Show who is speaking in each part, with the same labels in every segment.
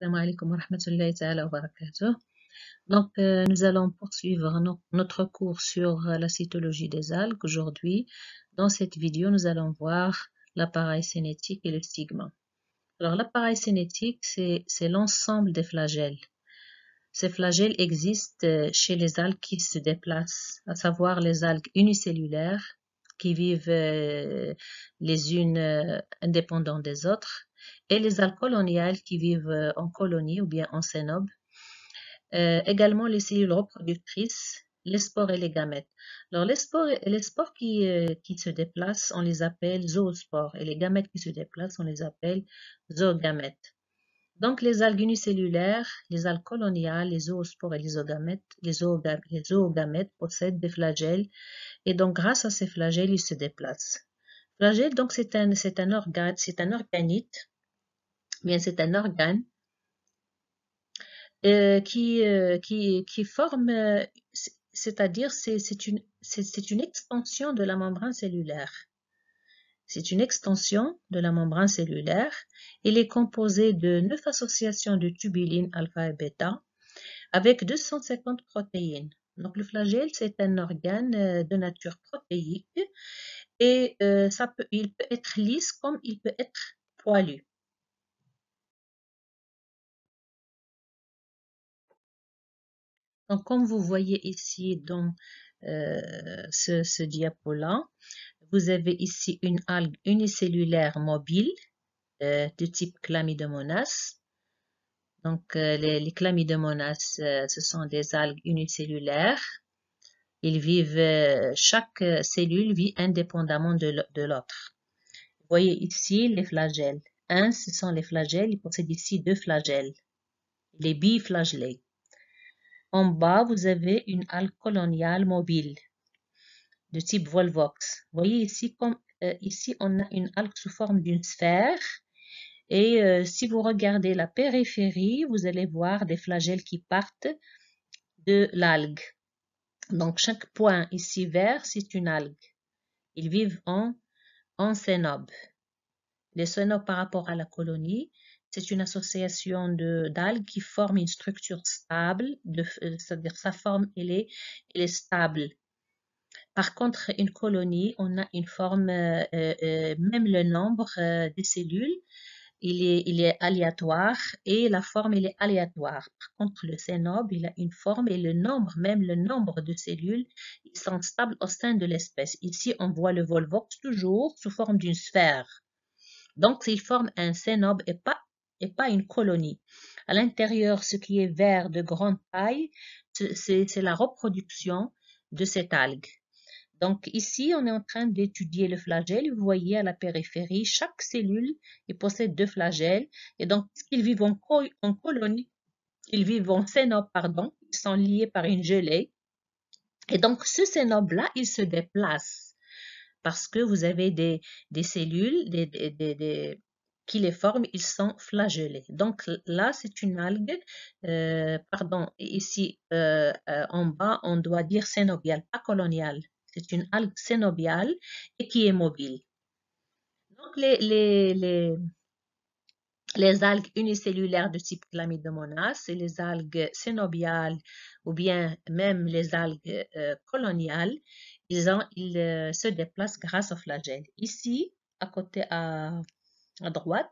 Speaker 1: Assalamu alaikum wa rahmatullahi ta'ala wa barakatuh. Donc, nous allons poursuivre notre cours sur la cytologie des algues. Aujourd'hui, dans cette vidéo, nous allons voir l'appareil cinétique et le stigma. Alors, l'appareil cinétique, c'est l'ensemble des flagelles. Ces flagelles existent chez les algues qui se déplacent, à savoir les algues unicellulaires qui vivent les unes indépendantes des autres, et les algues coloniales qui vivent en colonie ou bien en cénobe. Également les cellules reproductrices, les spores et les gamètes. Alors les spores qui se déplacent, on les appelle zoospores, et les gamètes qui se déplacent, on les appelle zoogamètes. Donc les algues unicellulaires, les algues coloniales, les zoospores et les zoogamètes possèdent des flagelles, et donc grâce à ces flagelles, ils se déplacent. Flagelle, donc c'est un organe, c'est un organite, bien c'est un organe qui forme, c'est-à-dire c'est une extension de la membrane cellulaire. C'est une extension de la membrane cellulaire. Il est composé de 9 associations de tubulines alpha et bêta avec 250 protéines. Donc le flagelle, c'est un organe de nature protéique et il peut être lisse comme il peut être poilu. Donc, comme vous voyez ici dans ce diapo-là, vous avez ici une algue unicellulaire mobile de type Chlamydomonas. Donc, les Chlamydomonas, ce sont des algues unicellulaires. Ils vivent, chaque cellule vit indépendamment de l'autre. Vous voyez ici les flagelles. Ce sont les flagelles. Ils possèdent ici 2 flagelles, les biflagellés. En bas, vous avez une algue coloniale mobile de type Volvox. Vous voyez ici, ici, on a une algue sous forme d'une sphère. Et si vous regardez la périphérie, vous allez voir des flagelles qui partent de l'algue. Donc, chaque point ici vert, c'est une algue. Ils vivent en cénobe. Les cénobes par rapport à la colonie, c'est une association d'algues qui forment une structure stable, c'est-à-dire sa forme, elle est stable. Par contre, une colonie, on a une forme, même le nombre des cellules, il est aléatoire et la forme, il est aléatoire. Par contre, le cénobe, il a une forme et le nombre, même le nombre de cellules, ils sont stables au sein de l'espèce. Ici, on voit le Volvox toujours sous forme d'une sphère. Donc, il forme un cénobe et pas une colonie. À l'intérieur, ce qui est vert de grande taille, c'est la reproduction de cette algue. Donc ici, on est en train d'étudier le flagelle. Vous voyez à la périphérie, chaque cellule possède 2 flagelles. Et donc, puisqu'ils vivent en colonie, ils vivent en cénobe, pardon, ils sont liés par une gelée. Et donc, ce cénobe-là, il se déplace parce que vous avez des cellules qui les forment, ils sont flagellés. Donc là, c'est une algue, pardon, ici en bas, on doit dire cénobiale, pas coloniale. C'est une algue cénobiale et qui est mobile. Donc les algues unicellulaires de type Chlamydomonas et les algues cénobiales ou bien même les algues coloniales, ils se déplacent grâce au flagelle. Ici, à côté à droite,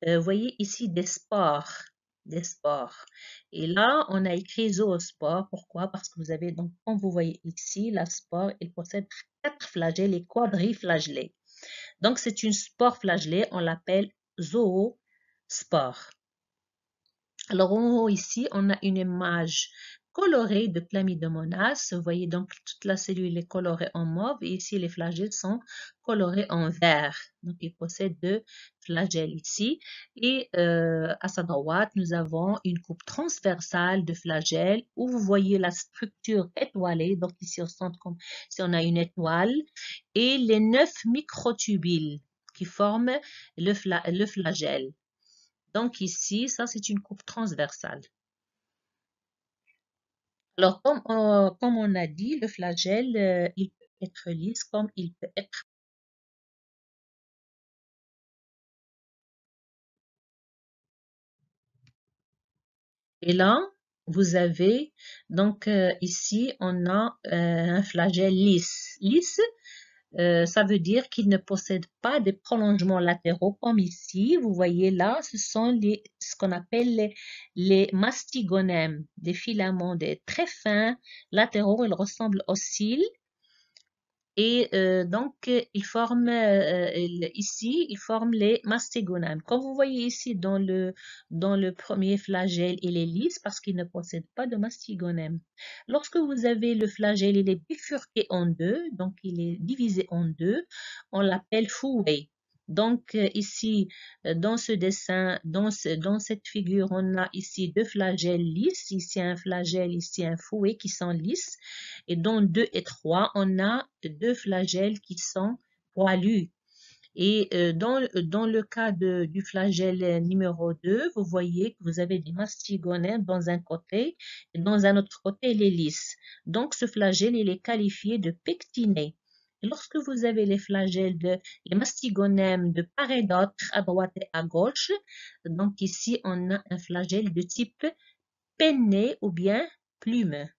Speaker 1: vous voyez ici des spores. Des spores. Et là, on a écrit zoospore. Pourquoi? Parce que vous avez, donc, comme vous voyez ici, la spore, elle possède 4 flagelles et quadriflagellés. Donc, c'est une spore flagellée, on l'appelle zoospore. Alors, en haut ici, on a une image colorée de Chlamydomonas. Vous voyez donc toute la cellule est colorée en mauve et ici les flagelles sont colorés en vert. Donc, il possède 2 flagelles ici. Et à sa droite, nous avons une coupe transversale de flagelles où vous voyez la structure étoilée. Donc, ici au centre, comme si on a une étoile et les 9 microtubules qui forment le flagelle. Donc ici, ça c'est une coupe transversale. Alors comme on a dit, le flagelle, il peut être lisse comme il peut être Et là, vous avez, donc ici, on a un flagelle lisse. Lisse, ça veut dire qu'il ne possède pas de prolongements latéraux comme ici. Vous voyez là, ce sont ce qu'on appelle les mastigonèmes, des filaments très fins latéraux. Ils ressemblent aux cils. Et donc, ici, ils forment les mastigonèmes. Comme vous voyez ici dans le premier flagelle, il est lisse parce qu'il ne possède pas de mastigonème. Lorsque vous avez le flagelle, il est bifurqué en deux, donc il est divisé en deux, on l'appelle fouet. Donc ici, dans ce dessin, dans cette figure, on a ici deux flagelles lisses, ici un flagelle, ici un fouet qui sont lisses. Et dans 2 et 3, on a deux flagelles qui sont poilus. Et dans le cas du flagelle numéro 2, vous voyez que vous avez des mastigonèmes dans un côté et dans un autre côté, il est lisse. Donc, ce flagelle, il est qualifié de pectiné. Et lorsque vous avez les les mastigonèmes de part et d'autre, à droite et à gauche, donc ici, on a un flagelle de type penné ou bien plume.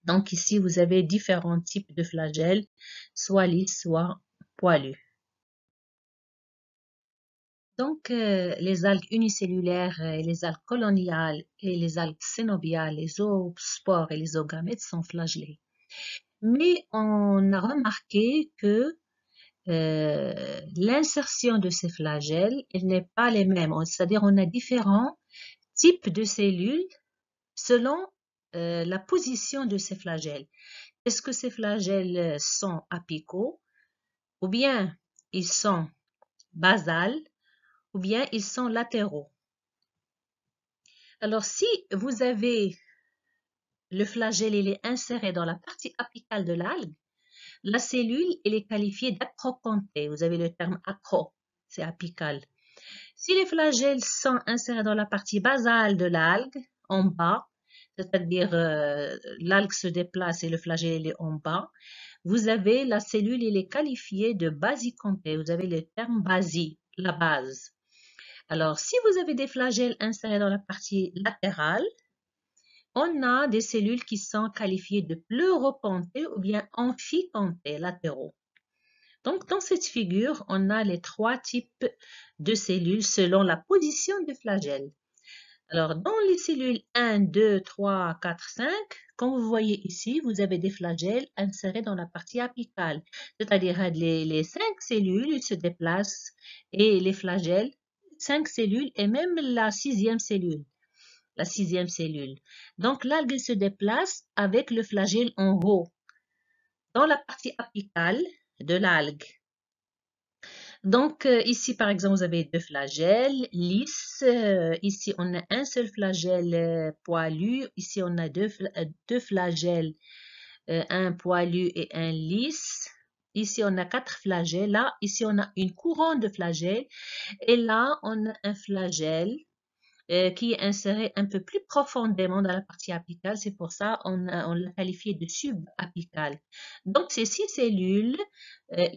Speaker 1: Donc ici, vous avez différents types de flagelles, soit lisses, soit poilus. Donc, les algues unicellulaires, les algues coloniales et les algues cénobiales, les zoospores et les zoogamètes sont flagellés. Mais on a remarqué que l'insertion de ces flagelles, elle n'est pas les mêmes. C'est-à-dire, on a différents types de cellules selon la position de ces flagelles. Est-ce que ces flagelles sont apicaux, ou bien ils sont basales, ou bien ils sont latéraux? Alors, si vous avez le flagelle, il est inséré dans la partie apicale de l'algue, la cellule, elle est qualifiée d'acropontée. Vous avez le terme acro, c'est apical. Si les flagelles sont insérés dans la partie basale de l'algue, en bas, c'est-à-dire l'algue se déplace et le flagelle est en bas, vous avez la cellule, elle est qualifiée de basicontée. Vous avez le terme basie, la base. Alors, si vous avez des flagelles insérés dans la partie latérale, on a des cellules qui sont qualifiées de pleuropontées ou bien amphipontées latéraux. Donc, dans cette figure, on a les trois types de cellules selon la position du flagelle. Alors, dans les cellules 1, 2, 3, 4, 5, comme vous voyez ici, vous avez des flagelles insérés dans la partie apicale. C'est-à-dire les 5 cellules se déplacent et les flagelles, 5 cellules et même la sixième cellule. La sixième cellule. Donc, l'algue se déplace avec le flagelle en haut, dans la partie apicale de l'algue. Donc, ici, par exemple, vous avez deux flagelles lisses. Ici, on a un seul flagelle poilu. Ici, on a deux flagelles, un poilu et un lisse. Ici, on a 4 flagelles. Là, ici, on a une couronne de flagelles. Et là, on a un flagelle qui est inséré un peu plus profondément dans la partie apicale. C'est pour ça on l'a qualifié de subapicale. Donc, ces 6 cellules,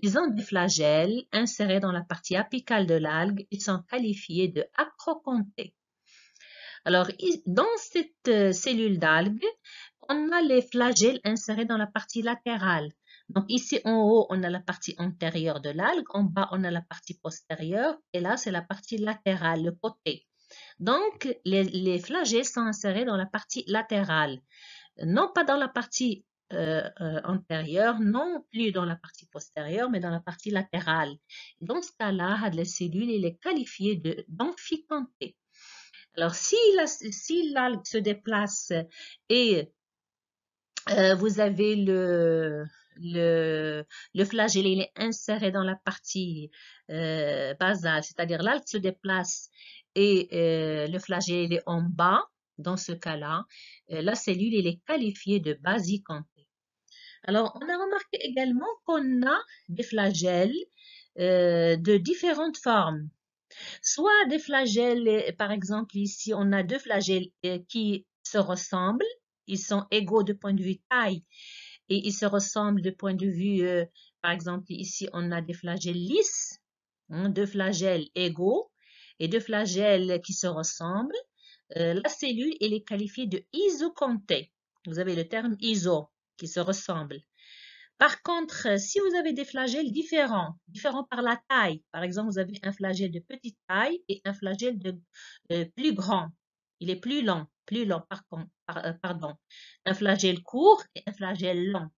Speaker 1: ils ont des flagelles insérés dans la partie apicale de l'algue. Ils sont qualifiés de acropontées. Alors, dans cette cellule d'algue, on a les flagelles insérés dans la partie latérale. Donc, ici en haut, on a la partie antérieure de l'algue. En bas, on a la partie postérieure. Et là, c'est la partie latérale, le côté. Donc, les flagelles sont insérés dans la partie latérale, non pas dans la partie antérieure, non plus dans la partie postérieure, mais dans la partie latérale. Dans ce cas-là, la cellule est qualifiée d'amphipontée. Alors, si l'algue se déplace et vous avez le flagelle, il est inséré dans la partie basale, c'est-à-dire l'algue se déplace et le flagelle est en bas. Dans ce cas-là, la cellule elle est qualifiée de basicontée. Alors, on a remarqué également qu'on a des flagelles de différentes formes. Soit des flagelles, par exemple ici, on a deux flagelles qui se ressemblent. Ils sont égaux de point de vue taille et ils se ressemblent de point de vue, par exemple ici, on a des flagelles lisses, deux flagelles égaux. et deux flagelles qui se ressemblent, la cellule elle est qualifiée de isocontée. Vous avez le terme iso qui se ressemble. Par contre, si vous avez des flagelles différents par la taille, par exemple, vous avez un flagelle de petite taille et un flagelle de plus grand. Il est plus lent, pardon. Un flagelle court et un flagelle long.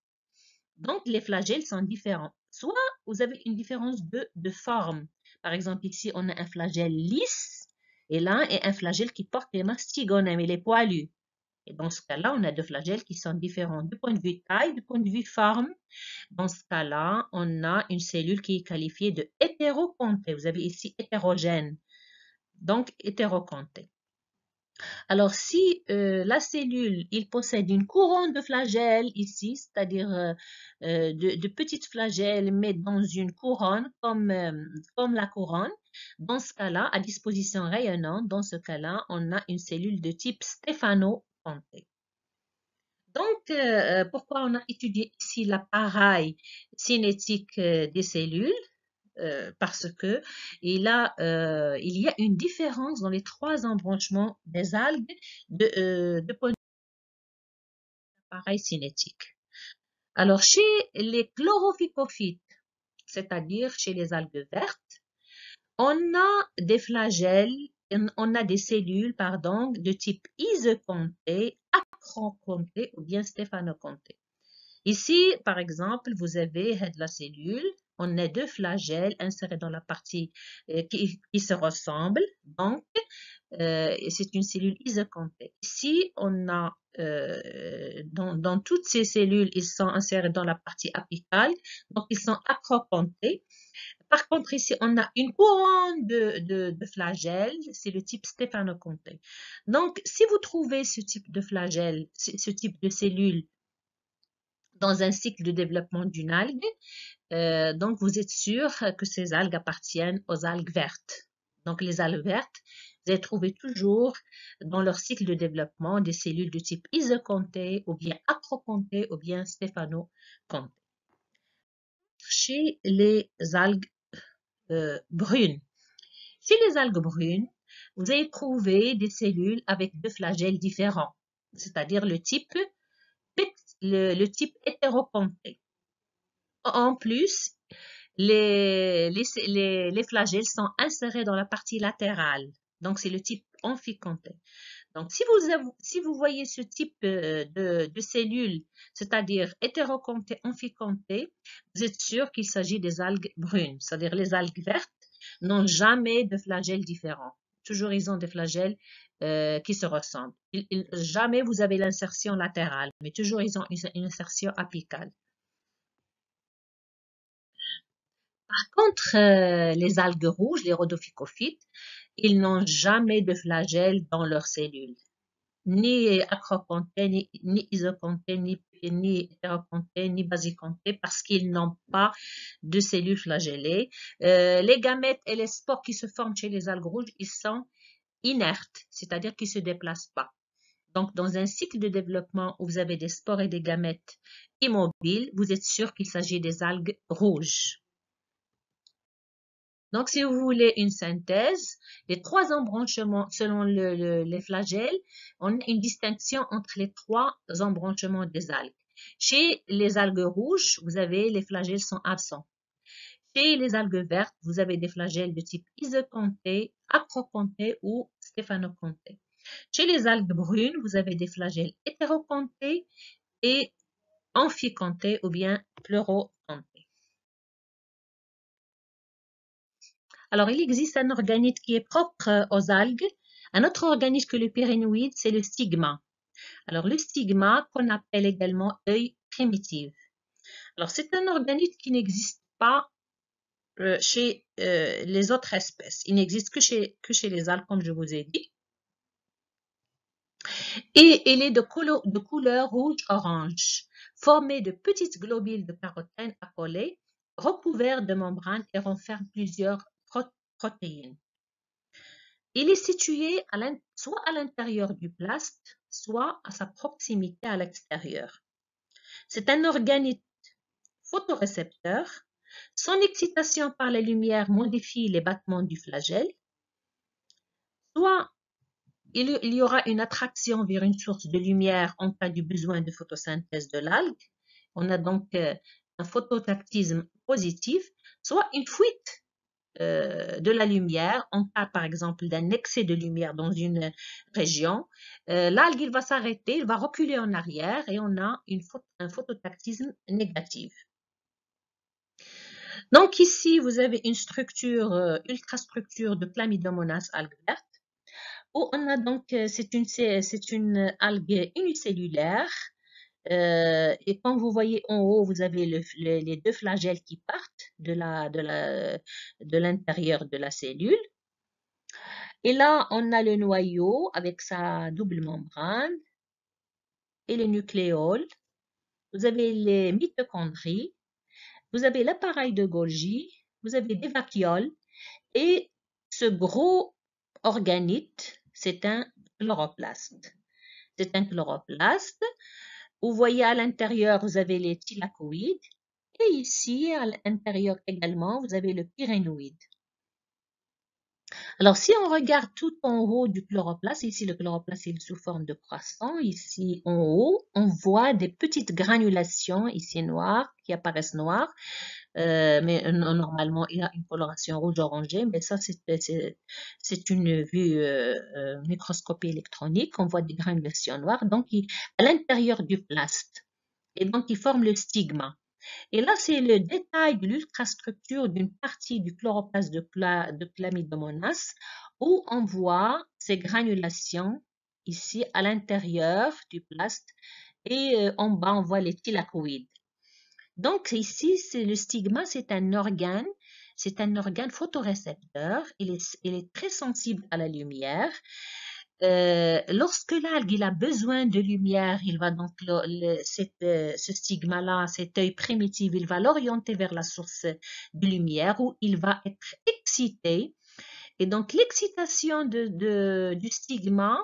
Speaker 1: Donc, les flagelles sont différents. Soit vous avez une différence de forme. Par exemple, ici, on a un flagelle lisse et là, et un flagelle qui porte les mastigonèmes et les poilus. Et dans ce cas-là, on a deux flagelles qui sont différents du point de vue taille, du point de vue forme. Dans ce cas-là, on a une cellule qui est qualifiée de hétérocontée. Vous avez ici hétérogène, donc hétérocontée. Alors, si la cellule, il possède une couronne de flagelles ici, c'est-à-dire de petites flagelles, mais dans une couronne comme la couronne, dans ce cas-là, à disposition rayonnante, dans ce cas-là, on a une cellule de type stéphanocontée. Donc, pourquoi on a étudié ici l'appareil cinétique des cellules? Parce que il y a une différence dans les trois embranchements des algues de point de vue d'appareil cinétique. Alors, chez les chlorophycophytes, c'est-à-dire chez les algues vertes, on a des flagelles, on a des cellules, pardon, de type isocontée, acrocontée ou bien stéphanocontée. Ici, par exemple, vous avez de la cellule, on a deux flagelles insérés dans la partie qui se ressemblent, donc c'est une cellule isocontée. Ici, on a dans toutes ces cellules, ils sont insérés dans la partie apicale, donc ils sont acrocontés. Par contre, ici, on a une couronne de flagelles, c'est le type stéphanocontée. Donc, si vous trouvez ce type de flagelle, ce type de cellule dans un cycle de développement d'une algue, donc vous êtes sûr que ces algues appartiennent aux algues vertes. Donc, les algues vertes, vous allez trouver toujours dans leur cycle de développement des cellules de type isocontée ou bien acrocontée ou bien stéphanocontée. Chez les algues brunes. Chez les algues brunes, vous allez trouver des cellules avec deux flagelles différents, c'est-à-dire le type hétéroconté. En plus, les flagelles sont insérés dans la partie latérale. Donc, c'est le type amphiconté. Donc, si vous voyez ce type de cellules, c'est-à-dire hétéroconté, amphiconté, vous êtes sûr qu'il s'agit des algues brunes. C'est-à-dire les algues vertes n'ont jamais de flagelles différents. Toujours, ils ont des flagelles qui se ressemblent. Jamais vous avez l'insertion latérale, mais toujours, ils ont une insertion apicale. Par contre, les algues rouges, les rhodophycophytes, ils n'ont jamais de flagelles dans leurs cellules. Ni acrocontées, ni isocontées, ni hétérocontées, ni basicontées, parce qu'ils n'ont pas de cellules flagellées. Les gamètes et les spores qui se forment chez les algues rouges, ils sont inertes, c'est-à-dire qu'ils ne se déplacent pas. Donc, dans un cycle de développement où vous avez des spores et des gamètes immobiles, vous êtes sûr qu'il s'agit des algues rouges. Donc, si vous voulez une synthèse, les trois embranchements selon les flagelles, on a une distinction entre les trois embranchements des algues. Chez les algues rouges, vous avez les flagelles sont absents. Chez les algues vertes, vous avez des flagelles de type isocontée, acrocontée ou stéphanocontée. Chez les algues brunes, vous avez des flagelles hétérocontées et amphicontées ou bien pleurocontées. Alors, il existe un organite qui est propre aux algues. Un autre organite que le pyrénoïde, c'est le stigma. Alors, le stigma, qu'on appelle également œil primitif. Alors, c'est un organite qui n'existe pas chez les autres espèces. Il n'existe que chez les algues, comme je vous ai dit. Et il est de couleur rouge-orange, formé de petites globules de carotène accolés, recouverts de membranes et renferme plusieurs protéines. Il est situé soit à l'intérieur du plast, soit à sa proximité à l'extérieur. C'est un organite photorécepteur. Son excitation par la lumière modifie les battements du flagelle. soit il y aura une attraction vers une source de lumière en cas du besoin de photosynthèse de l'algue. On a donc un phototactisme positif, soit une fuite de la lumière en cas par exemple d'un excès de lumière dans une région. L'algue il va s'arrêter, il va reculer en arrière et on a un phototactisme négatif. Donc ici vous avez une structure, ultrastructure de Chlamydomonas algue verte. Où on a donc, c'est une algue unicellulaire. Et quand vous voyez en haut, vous avez les deux flagelles qui partent de l'intérieur de la cellule. Et là, on a le noyau avec sa double membrane et les nucléoles. Vous avez les mitochondries. Vous avez l'appareil de Golgi. Vous avez des vacuoles. Et ce gros organite, c'est un chloroplaste. C'est un chloroplaste. Vous voyez à l'intérieur, vous avez les thylakoïdes. Et ici, à l'intérieur également, vous avez le pyrénoïde. Alors, si on regarde tout en haut du chloroplaste, ici le chloroplaste est sous forme de croissant. Ici en haut, on voit des petites granulations, ici noires, qui apparaissent noires. Mais normalement, il y a une coloration rouge-orangée, mais ça, c'est une vue microscopie électronique. On voit des granulations noires, donc à l'intérieur du plaste. Et donc, ils forment le stigma. Et là, c'est le détail de l'ultrastructure d'une partie du chloroplaste de Chlamydomonas où on voit ces granulations ici à l'intérieur du plaste et en bas, on voit les thylakoïdes. Donc ici, le stigma, c'est un organe photorécepteur. Il est très sensible à la lumière. Lorsque l'algue a besoin de lumière, il va donc ce stigma-là, cet œil primitif, il va l'orienter vers la source de lumière où il va être excité. Et donc l'excitation du stigma,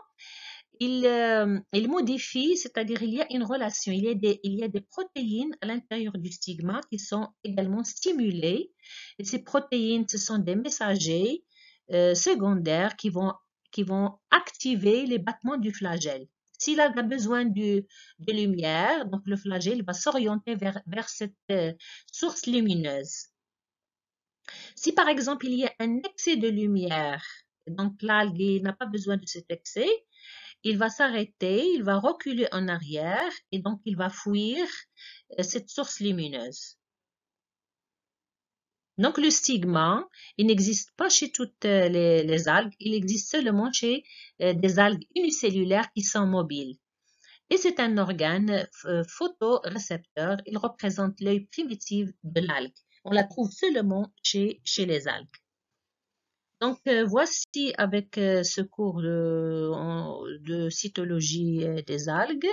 Speaker 1: il modifie, c'est-à-dire il y a une relation, il y a des protéines à l'intérieur du stigma qui sont également stimulées. Et ces protéines, ce sont des messagers secondaires qui vont activer les battements du flagelle. S'il a besoin de lumière, donc le flagelle va s'orienter vers cette source lumineuse. Si par exemple il y a un excès de lumière, donc l'algue n'a pas besoin de cet excès, il va s'arrêter, il va reculer en arrière et donc il va fuir cette source lumineuse. Donc le stigma, il n'existe pas chez toutes les algues, il existe seulement chez des algues unicellulaires qui sont mobiles. Et c'est un organe photorécepteur, il représente l'œil primitif de l'algue. On la trouve seulement chez les algues. Donc voici avec ce cours de cytologie des algues.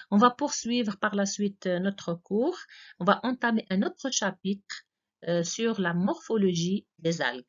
Speaker 1: On va poursuivre par la suite notre cours. On va entamer un autre chapitre sur la morphologie des algues.